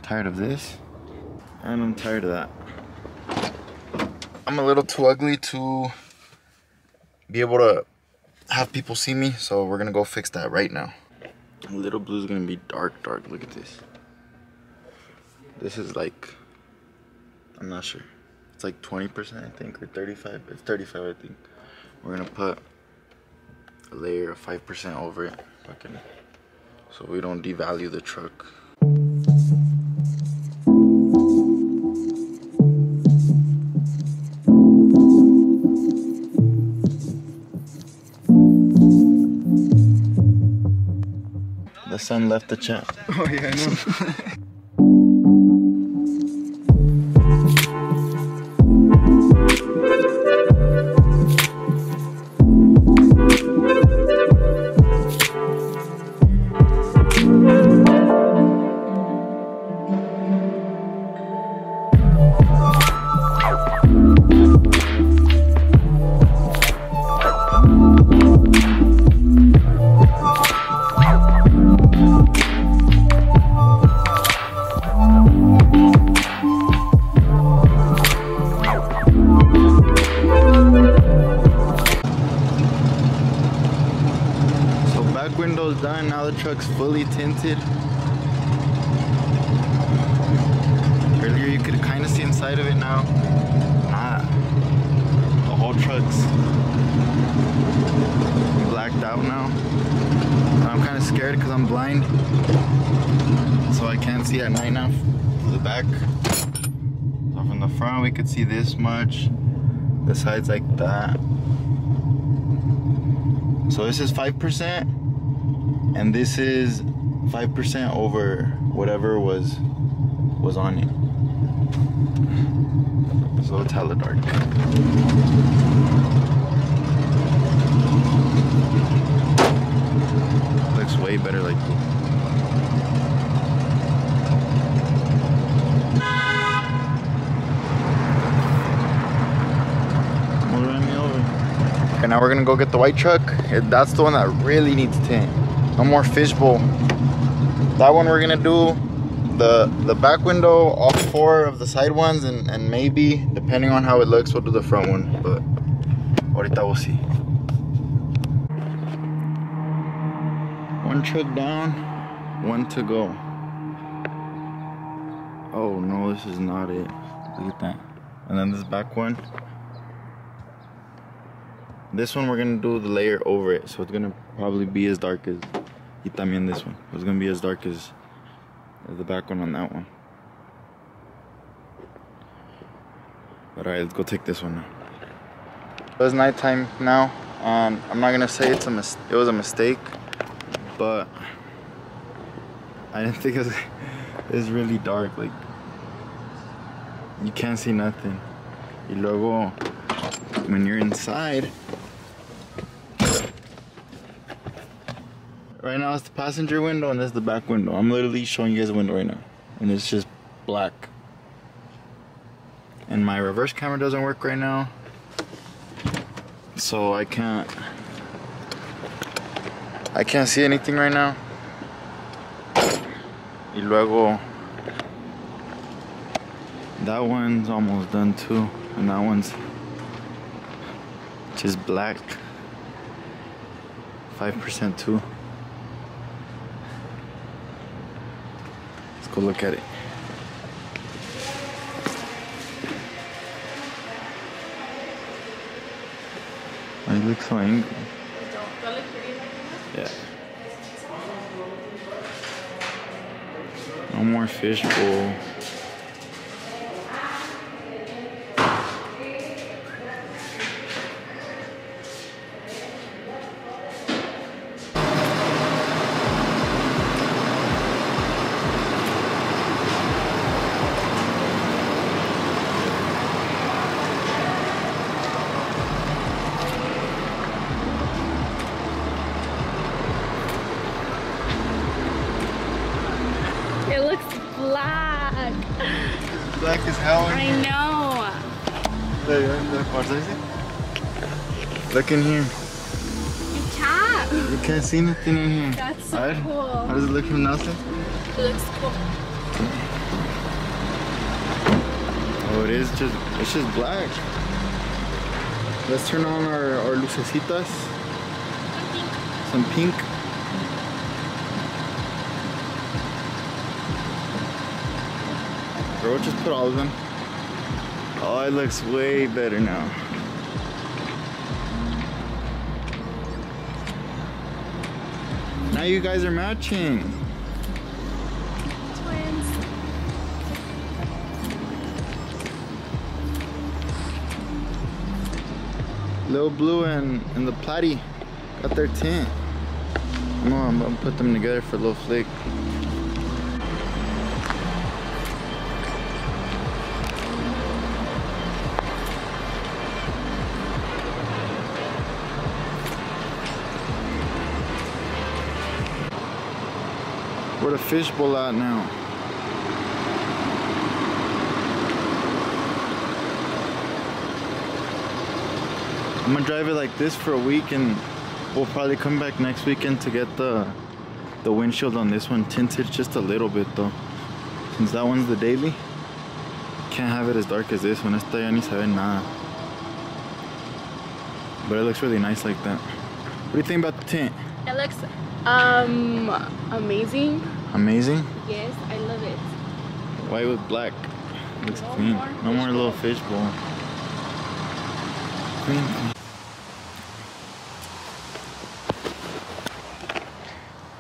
tired of this, and I'm tired of that. I'm a little too ugly to be able to have people see me, so we're gonna go fix that right now. Little blue's gonna be dark. Look at this. This is like, I'm not sure. It's like 20%, I think, or 35. It's 35, I think. We're gonna put a layer of 5% over it, so we don't devalue the truck. The sun left the chat. Oh yeah, I know. Window's done, now the truck's fully tinted. Earlier you could kind of see inside of it now. Nah, the whole truck's blacked out now. I'm kind of scared because I'm blind, so I can't see at night now. To the back, so from the front we could see this much, the sides like that. So this is 5%. And this is 5% over whatever was on it. So it's hella dark. Looks way better like this. Okay, now we're gonna go get the white truck. That's the one that really needs tint. No more fishbowl. That one we're gonna do the back window, all 4 of the side ones, and maybe, depending on how it looks, we'll do the front one. But ahorita we'll see. One truck down, 1 to go. Oh no, this is not it. Look at that. And then this back one. This one we're gonna do the layer over it, so it's gonna probably be as dark as. Y también this one. It's gonna be as dark as the back one on that one. Alright, let's go take this one now. It's nighttime now, and I'm not gonna say it was a mistake, but I didn't think it was really dark. Like, you can't see nothing. Y luego, when you're inside. Right now it's the passenger window and this is the back window. I'm literally showing you guys the window right now. And it's just black. And my reverse camera doesn't work right now. So I can't see anything right now. Y luego, that one's almost done too. And that one's just black. 5% too. Go look at it. I look so angry. Yeah. No more fishbowl. Black as hell. I know. Look in here. You can't. You can't see nothing in here. That's so cool. How does it look from Nelson? It looks cool. Oh, it's just black. Let's turn on our lucecitas. Some pink. Bro, just put all of them. Oh, it looks way better now. Now you guys are matching. Twins. Lil Blue and the Platy got their tint. I'm gonna put them together for a little flick. Where the fishbowl at now? I'm gonna drive it like this for a week, and we'll probably come back next weekend to get the windshield on this one tinted just a little bit though. Since that one's the daily, can't have it as dark as this one. Esta ya ni se ve nada. But it looks really nice like that. What do you think about the tint? It looks amazing. Amazing? Yes, I love it. White with black. Looks No clean. more No more little fishbowl. fishbowl. Clean, clean.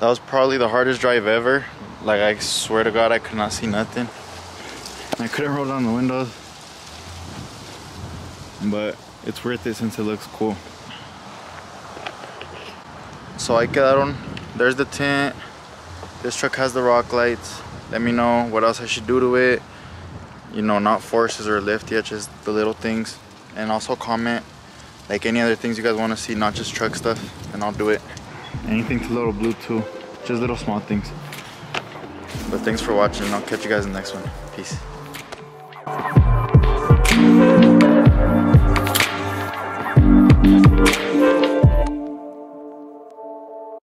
That was probably the hardest drive ever. Like, I swear to God, I could not see nothing. I couldn't roll down the windows. But it's worth it since it looks cool. So ahí quedaron. There's the tint. This truck has the rock lights. Let me know what else I should do to it. You know, not forces or lift yet, just the little things. And also comment like any other things you guys want to see, not just truck stuff, and I'll do it. Anything to Little Blue too, just little small things. But thanks for watching. I'll catch you guys in the next one. Peace.